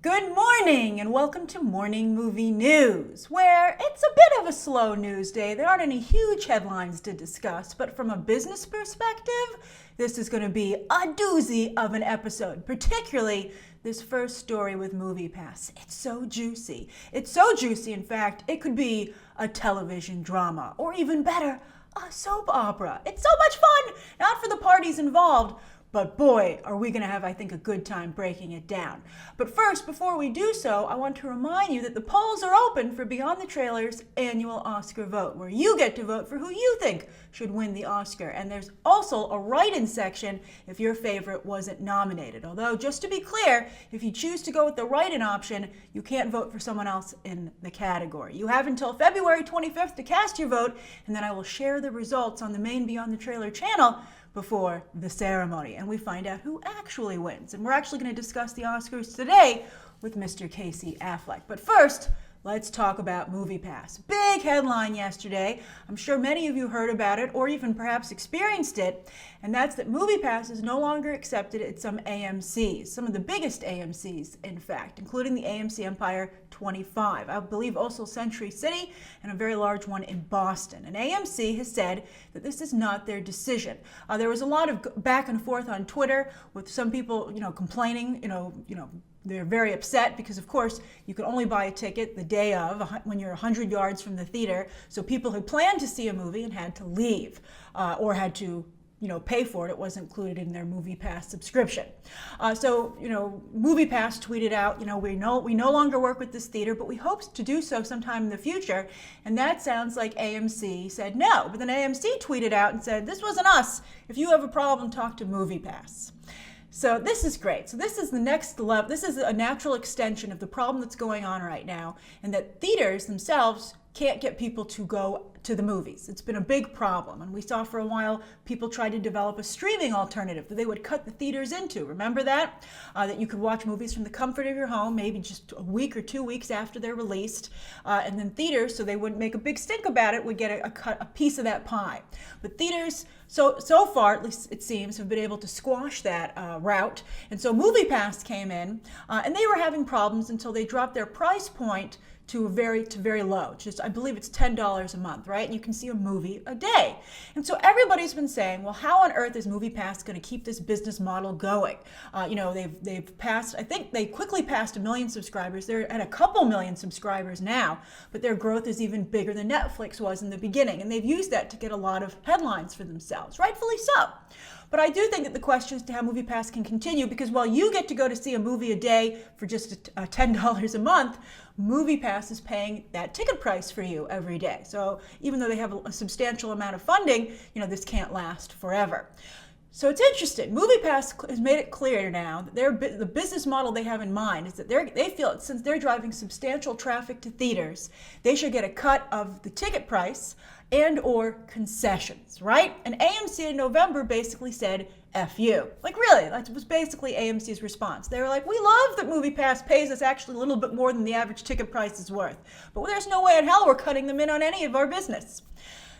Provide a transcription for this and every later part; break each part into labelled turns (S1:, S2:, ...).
S1: Good morning and welcome to Morning Movie News, where it's a bit of a slow news day. There aren't any huge headlines to discuss, but from a business perspective, this is going to be a doozy of an episode, particularly this first story with MoviePass. It's so juicy. It's so juicy, in fact, it could be a television drama, or even better, a soap opera. It's so much fun, not for the parties involved, but boy, are we going to have, I think, a good time breaking it down. But first, before we do so, I want to remind you that the polls are open for Beyond the Trailer's annual Oscar Vote, where you get to vote for who you think should win the Oscar. And there's also a write-in section if your favorite wasn't nominated. Although, just to be clear, if you choose to go with the write-in option, you can't vote for someone else in the category. You have until February 25th to cast your vote, and then I will share the results on the main Beyond the Trailer channel before the ceremony, and we find out who actually wins. And we're actually going to discuss the Oscars today with Mr. Casey Affleck. But first, let's talk about MoviePass. Big headline yesterday. I'm sure many of you heard about it or even perhaps experienced it, and that's that MoviePass is no longer accepted at some AMCs, some of the biggest AMCs, in fact, including the AMC Empire 25, I believe also Century City, and a very large one in Boston. And AMC has said that this is not their decision. There was a lot of back and forth on Twitter with some people, complaining, they're very upset because, of course, you can only buy a ticket the day of when you're 100 yards from the theater. So people who planned to see a movie and had to leave or had to pay for it. It wasn't included in their MoviePass subscription. So MoviePass tweeted out, we no longer work with this theater, but we hope to do so sometime in the future. And that sounds like AMC said no. But then AMC tweeted out and said, this wasn't us. If you have a problem, talk to MoviePass. So this is great. So this is the next level. This is a natural extension of the problem that's going on right now, and that theaters themselves can't get people to go to the movies. It's been a big problem. And we saw for a while people tried to develop a streaming alternative that they would cut the theaters into. Remember that? That you could watch movies from the comfort of your home, maybe just a week or 2 weeks after they're released. And then theaters, so they wouldn't make a big stink about it, would get a piece of that pie. But theaters, so far, at least it seems, have been able to squash that route. And so MoviePass came in, and they were having problems until they dropped their price point to very low. I believe it's $10 a month, right? And you can see a movie a day. And so everybody's been saying, well, how on earth is MoviePass going to keep this business model going? They've passed, I think they quickly passed 1 million subscribers. They're at a couple million subscribers now, but their growth is even bigger than Netflix was in the beginning. And they've used that to get a lot of headlines for themselves, rightfully so. But I do think that the question is to how MoviePass can continue, because while you get to go to see a movie a day for just $10 a month, MoviePass is paying that ticket price for you every day. So even though they have a substantial amount of funding, this can't last forever. So it's interesting. MoviePass has made it clear now that the business model they have in mind is that they feel that since they're driving substantial traffic to theaters, they should get a cut of the ticket price and or concessions, right? And AMC in November basically said, F you. Like, really, that was basically AMC's response. They were like, we love that MoviePass pays us actually a little bit more than the average ticket price is worth, but there's no way in hell we're cutting them in on any of our business.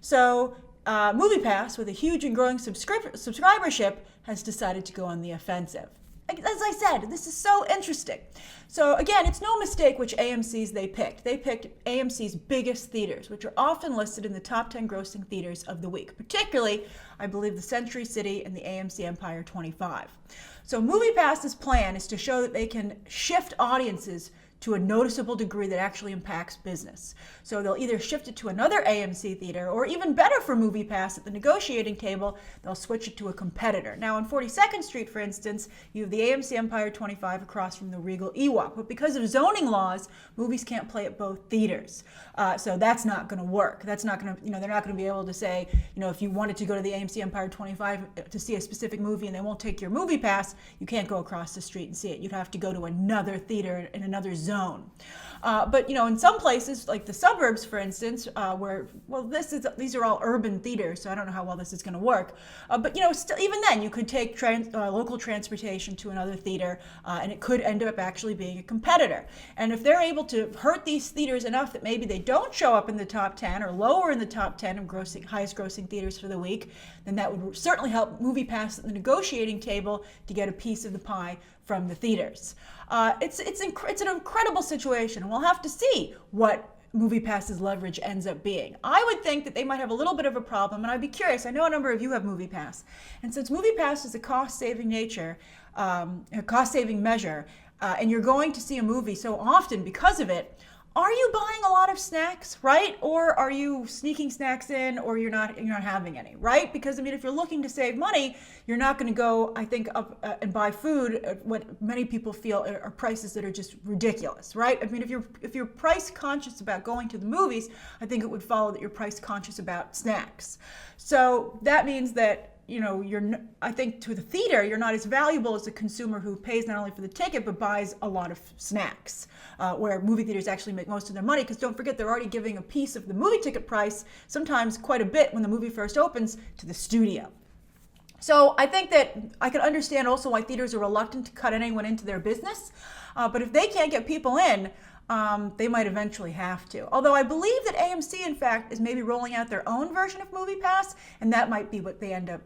S1: So MoviePass, with a huge and growing subscribership, has decided to go on the offensive. As I said, this is so interesting. So again, it's no mistake which AMCs they picked. They picked AMC's biggest theaters, which are often listed in the top 10 grossing theaters of the week, particularly, I believe, the Century City and the AMC Empire 25. So MoviePass's plan is to show that they can shift audiences to a noticeable degree that actually impacts business. So they'll either shift it to another AMC theater, or even better for MoviePass, at the negotiating table, they'll switch it to a competitor. Now on 42nd Street, for instance, you have the AMC Empire 25 across from the Regal Ewok, but because of zoning laws, movies can't play at both theaters. So that's not going to work. That's not going to, they're not going to be able to say, if you wanted to go to the AMC Empire 25 to see a specific movie and they won't take your MoviePass, you can't go across the street and see it. You'd have to go to another theater in another zone. But in some places, like the suburbs, for instance, these are all urban theaters, so I don't know how well this is going to work. But even then, you could take local transportation to another theater, and it could end up actually being a competitor. And if they're able to hurt these theaters enough that maybe they don't show up in the top 10 or lower in the top 10 of highest grossing theaters for the week, then that would certainly help MoviePass at the negotiating table to get a piece of the pie from the theaters. It's an incredible situation. We'll have to see what MoviePass's leverage ends up being. I would think that they might have a little bit of a problem, and I'd be curious. I know a number of you have MoviePass, and since MoviePass is a cost-saving measure, and you're going to see a movie so often because of it, are you buying a lot of snacks, right? Or are you sneaking snacks in, or you're not having any, right? Because I mean, if you're looking to save money, you're not going to go, I think, up and buy food at what many people feel are prices that are just ridiculous, right? I mean, if you're price conscious about going to the movies, I think it would follow that you're price conscious about snacks. So that means that, you know, I think to the theater, you're not as valuable as a consumer who pays not only for the ticket, but buys a lot of snacks, where movie theaters actually make most of their money, because don't forget, they're already giving a piece of the movie ticket price, sometimes quite a bit when the movie first opens, to the studio. So I think that I can understand also why theaters are reluctant to cut anyone into their business, but if they can't get people in, they might eventually have to. Although I believe that AMC, in fact, is maybe rolling out their own version of MoviePass, and that might be what they end up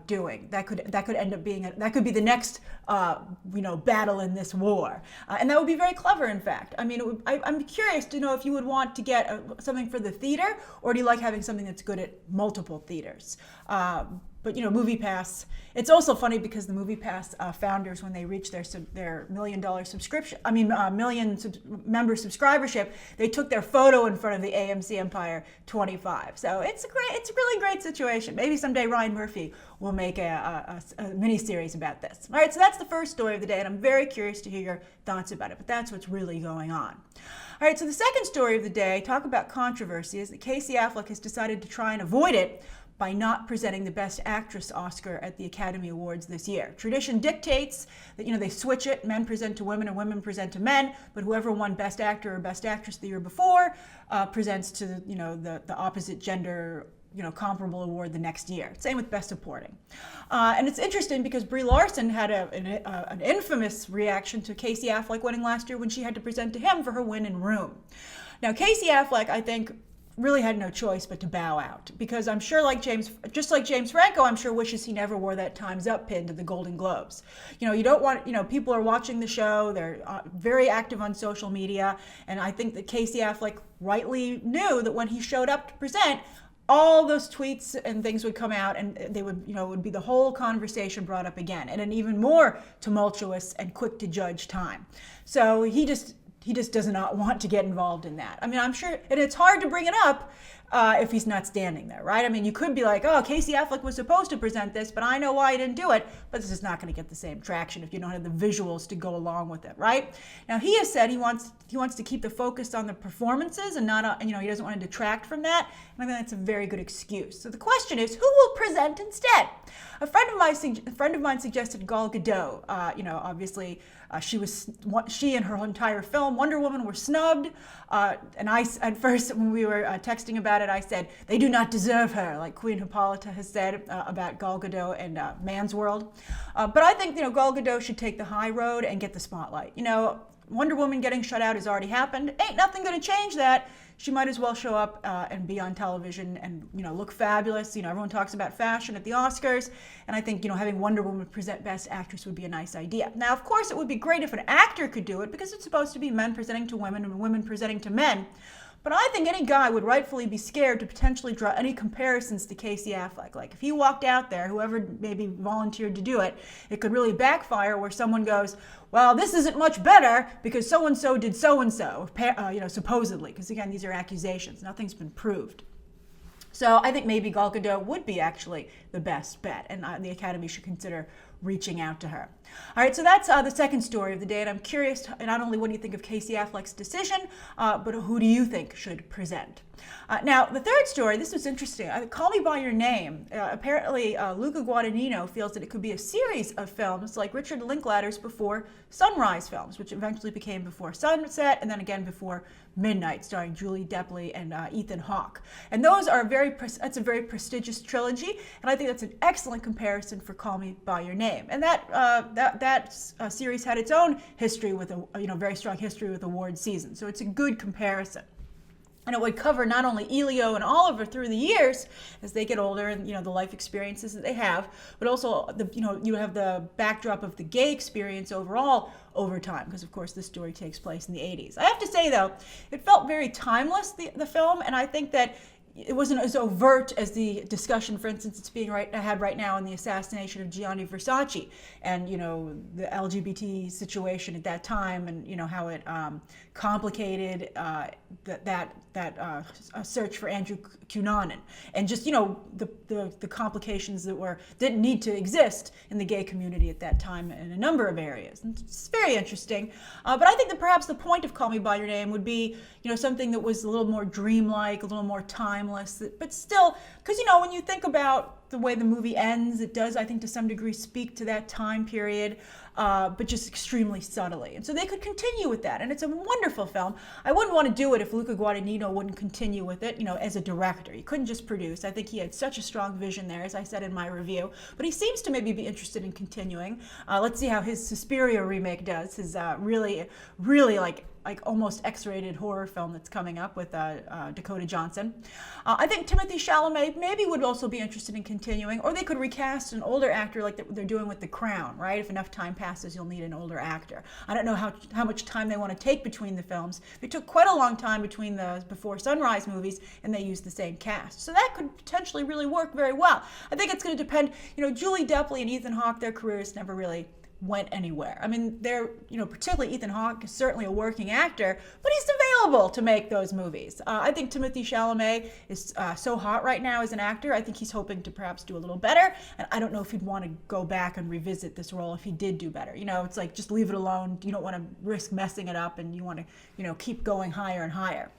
S1: doing. That could end up being that could be the next battle in this war, and that would be very clever. In fact, I mean, I'm curious to know if you would want to get something for the theater, or do you like having something that's good at multiple theaters? But MoviePass, it's also funny because the MoviePass founders, when they reached their $1 million member subscribership, they took their photo in front of the AMC Empire 25. So it's a really great situation. Maybe someday Ryan Murphy will make a mini-series about this. All right, so that's the first story of the day, and I'm very curious to hear your thoughts about it, but that's what's really going on. All right, so the second story of the day, talk about controversy, is that Casey Affleck has decided to try and avoid it by not presenting the Best Actress Oscar at the Academy Awards this year. Tradition dictates that, they switch it, men present to women and women present to men, but whoever won Best Actor or Best Actress the year before presents to the opposite gender comparable award the next year. Same with Best Supporting. And it's interesting because Brie Larson had an infamous reaction to Casey Affleck winning last year when she had to present to him for her win in Room. Now, Casey Affleck, I think, really had no choice but to bow out, because I'm sure just like James Franco, I'm sure wishes he never wore that Time's Up pin to the Golden Globes. You don't want, people are watching the show, they're very active on social media, and I think that Casey Affleck rightly knew that when he showed up to present, all those tweets and things would come out, and they would, it would be the whole conversation brought up again, and an even more tumultuous and quick to judge time. So he just does not want to get involved in that. I mean, I'm sure, and it's hard to bring it up if he's not standing there, right? I mean, you could be like, oh, Casey Affleck was supposed to present this, but I know why he didn't do it, but this is not going to get the same traction if you don't have the visuals to go along with it, right? Now, he has said he wants to keep the focus on the performances and not, he doesn't want to detract from that, and I think that's a very good excuse. So the question is, who will present instead? A friend of mine suggested Gal Gadot. Obviously, she and her entire film, Wonder Woman, were snubbed. And at first, when we were texting about it, I said, they do not deserve her, like Queen Hippolyta has said about Gal Gadot and Man's World. But I think, Gal Gadot should take the high road and get the spotlight. Wonder Woman getting shut out has already happened. Ain't nothing going to change that. She might as well show up and be on television and, look fabulous. Everyone talks about fashion at the Oscars. And I think, having Wonder Woman present Best Actress would be a nice idea. Now, of course, it would be great if an actor could do it, because it's supposed to be men presenting to women and women presenting to men. But I think any guy would rightfully be scared to potentially draw any comparisons to Casey Affleck. Like, if he walked out there, whoever maybe volunteered to do it, it could really backfire where someone goes, well, this isn't much better because so-and-so did so-and-so, supposedly. Because, again, these are accusations. Nothing's been proved. So I think maybe Gal Gadot would be actually the best bet, and the Academy should consider reaching out to her. All right, so that's the second story of the day, and I'm curious, not only what do you think of Casey Affleck's decision, but who do you think should present? Now, the third story, this was interesting. Call Me By Your Name. Apparently, Luca Guadagnino feels that it could be a series of films like Richard Linklater's Before Sunrise films, which eventually became Before Sunset, and then again Before Midnight, starring Julie Delpy and Ethan Hawke. And those are that's a very prestigious trilogy, and I think that's an excellent comparison for Call Me By Your Name. And that series had its own history with very strong history with award season, so it's a good comparison. And it would cover not only Elio and Oliver through the years as they get older and, the life experiences that they have, but also you have the backdrop of the gay experience overall over time, because of course this story takes place in the 80s. I have to say though, it felt very timeless, the film, and I think that it wasn't as overt as the discussion, for instance, it's being had right now in the assassination of Gianni Versace, and the LGBT situation at that time, and how it complicated that search for Andrew Cunanan, and just the complications that didn't need to exist in the gay community at that time in a number of areas. And it's very interesting, but I think that perhaps the point of Call Me by Your Name would be something that was a little more dreamlike, a little more timeless, but still, because when you think about the way the movie ends, it does, I think, to some degree speak to that time period, but just extremely subtly. And so they could continue with that, and it's a wonderful film. I wouldn't want to do it if Luca Guadagnino wouldn't continue with it, as a director. He couldn't just produce. I think he had such a strong vision there, as I said in my review, but he seems to maybe be interested in continuing. Let's see how his Suspiria remake does, his really like almost X-rated horror film that's coming up with Dakota Johnson. I think Timothée Chalamet maybe would also be interested in continuing, or they could recast an older actor like they're doing with The Crown, right? If enough time passes, you'll need an older actor. I don't know how much time they want to take between the films. They took quite a long time between the Before Sunrise movies, and they used the same cast. So that could potentially really work very well. I think it's going to depend, Julie Delpy and Ethan Hawke, their careers never really went anywhere. I mean, they're, particularly Ethan Hawke is certainly a working actor, but he's available to make those movies. I think Timothée Chalamet is so hot right now as an actor. I think he's hoping to perhaps do a little better, and I don't know if he'd want to go back and revisit this role if he did do better. It's like, just leave it alone. You don't want to risk messing it up, and you want to, keep going higher and higher.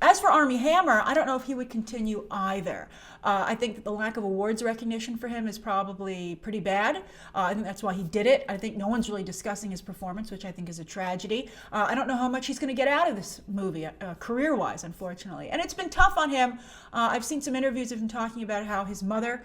S1: As for Armie Hammer, I don't know if he would continue either. I think that the lack of awards recognition for him is probably pretty bad. I think that's why he did it. I think no one's really discussing his performance, which I think is a tragedy. I don't know how much he's going to get out of this movie, career-wise, unfortunately. And it's been tough on him. I've seen some interviews of him talking about how his mother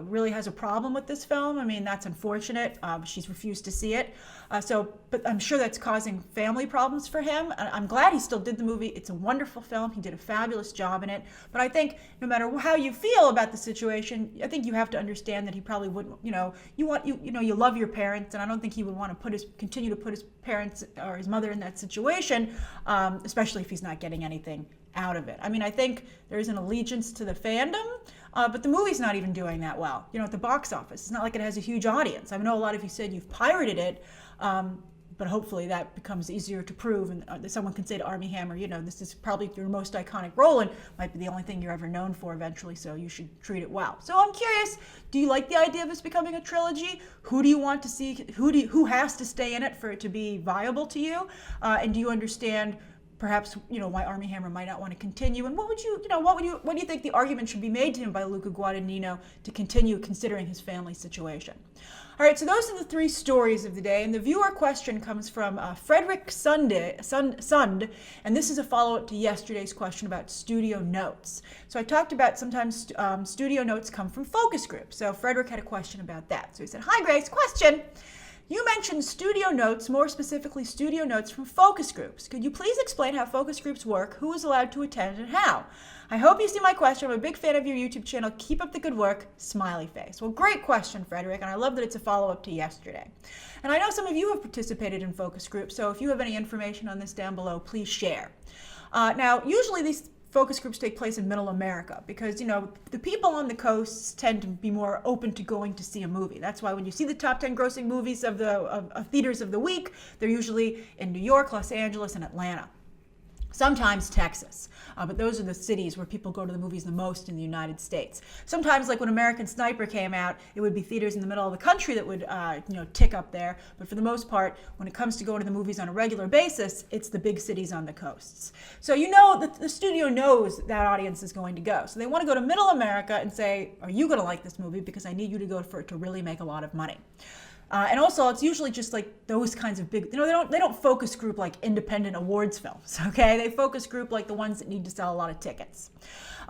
S1: really has a problem with this film. I mean, that's unfortunate. She's refused to see it. But I'm sure that's causing family problems for him. I'm glad he still did the movie. It's a wonderful film. He did a fabulous job in it. But I think no matter how you feel about the situation, I think you have to understand that he probably wouldn't, you love your parents, and I don't think he would want to continue to put his parents or his mother in that situation, especially if he's not getting anything out of it. I mean, I think there is an allegiance to the fandom, but the movie's not even doing that well, at the box office. It's not like it has a huge audience. I know a lot of you said you've pirated it, but hopefully that becomes easier to prove, and someone can say to Armie Hammer, this is probably your most iconic role and might be the only thing you're ever known for eventually, so you should treat it well. So I'm curious, do you like the idea of this becoming a trilogy? Who do you want to see? Who has to stay in it for it to be viable to you? And do you understand perhaps why Armie Hammer might not want to continue, and what do you think the argument should be made to him by Luca Guadagnino to continue, considering his family situation? All right, so those are the three stories of the day, and the viewer question comes from Frederick Sund, and this is a follow-up to yesterday's question about studio notes. So I talked about sometimes studio notes come from focus groups. So Frederick had a question about that. So he said, "Hi Grace, question. You mentioned studio notes, more specifically studio notes from focus groups. Could you please explain how focus groups work, who is allowed to attend, and how? I hope you see my question. I'm a big fan of your YouTube channel. Keep up the good work. Smiley face." Well, great question, Frederick, and I love that it's a follow-up to yesterday. And I know some of you have participated in focus groups, so if you have any information on this down below, please share. Now, usually these focus groups take place in Middle America because, the people on the coasts tend to be more open to going to see a movie. That's why when you see the top 10 grossing movies of theaters of the week, they're usually in New York, Los Angeles, and Atlanta. Sometimes Texas, but those are the cities where people go to the movies the most in the United States. Sometimes, like when American Sniper came out, it would be theaters in the middle of the country that would, tick up there. But for the most part, when it comes to going to the movies on a regular basis, it's the big cities on the coasts. So the studio knows that audience is going to go. So they want to go to Middle America and say, "Are you going to like this movie? Because I need you to go for it to really make a lot of money." And also, it's usually just like those kinds of big, they don't focus group like independent awards films, okay? They focus group like the ones that need to sell a lot of tickets.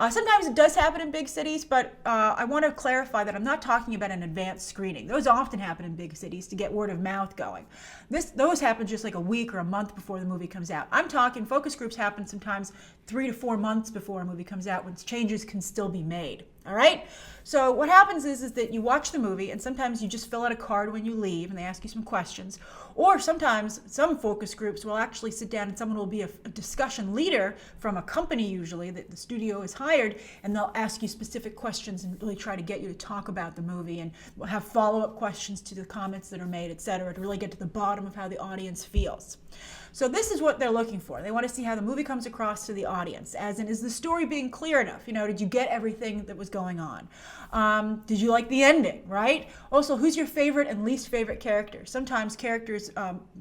S1: Sometimes it does happen in big cities, but I want to clarify that I'm not talking about an advanced screening. Those often happen in big cities to get word of mouth going. Those happen just like a week or a month before the movie comes out. I'm talking focus groups happen sometimes 3 to 4 months before a movie comes out when changes can still be made. All right? So what happens is that you watch the movie, and sometimes you just fill out a card when you leave, and they ask you some questions. Or sometimes some focus groups will actually sit down, and someone will be a discussion leader from a company usually that the studio has hired, and they'll ask you specific questions and really try to get you to talk about the movie and have follow-up questions to the comments that are made, etc., to really get to the bottom of how the audience feels. So this is what they're looking for. They want to see how the movie comes across to the audience, as in, is the story being clear enough? Did you get everything that was going on? Did you like the ending, right? Also, who's your favorite and least favorite character? Sometimes characters'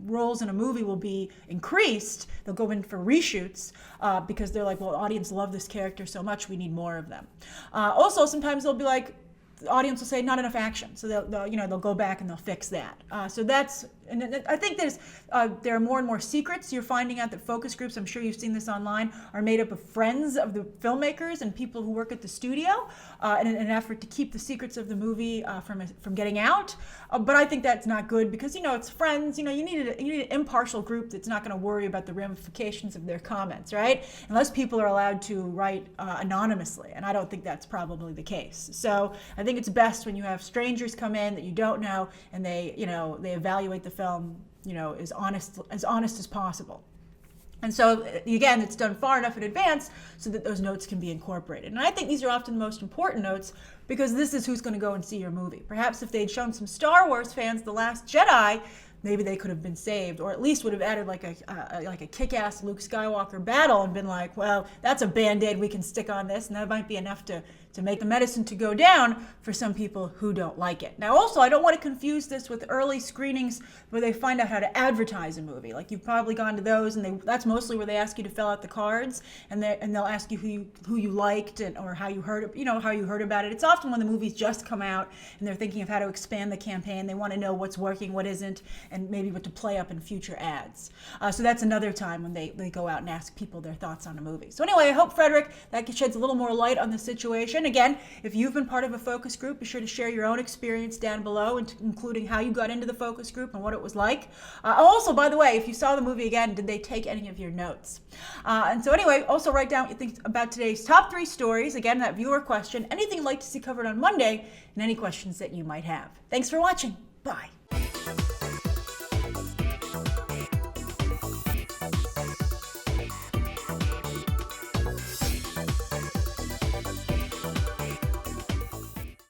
S1: roles in a movie will be increased. They'll go in for reshoots because they're like, well, the audience love this character so much, we need more of them. Also, sometimes they'll be like, the audience will say not enough action, so they'll go back and they'll fix that. So that's, and I think there are more and more secrets. You're finding out that focus groups, I'm sure you've seen this online, are made up of friends of the filmmakers and people who work at the studio in an effort to keep the secrets of the movie from getting out. But I think that's not good because it's friends. You need an impartial group that's not going to worry about the ramifications of their comments, right? Unless people are allowed to write anonymously, and I don't think that's probably the case. So I think it's best when you have strangers come in that you don't know, and they evaluate the film, as honest as possible. And so, again, it's done far enough in advance so that those notes can be incorporated. And I think these are often the most important notes because this is who's going to go and see your movie. Perhaps if they'd shown some Star Wars fans The Last Jedi, maybe they could have been saved, or at least would have added like a kick-ass Luke Skywalker battle and been like, well, that's a Band-Aid we can stick on this, and that might be enough to make the medicine to go down for some people who don't like it. Now, also, I don't want to confuse this with early screenings where they find out how to advertise a movie. Like, you've probably gone to those, and that's mostly where they ask you to fill out the cards, and they'll ask you who you liked or how you heard about it. It's often when the movie's just come out and they're thinking of how to expand the campaign. They want to know what's working, what isn't, and maybe what to play up in future ads. So that's another time when they go out and ask people their thoughts on a movie. So anyway, I hope, Frederick, that sheds a little more light on the situation. Again, if you've been part of a focus group, be sure to share your own experience down below, including how you got into the focus group and what it was like. Also, by the way, if you saw the movie again, did they take any of your notes? And so anyway, also write down what you think about today's top 3 stories. Again, that viewer question, anything you'd like to see covered on Monday, and any questions that you might have. Thanks for watching. Bye.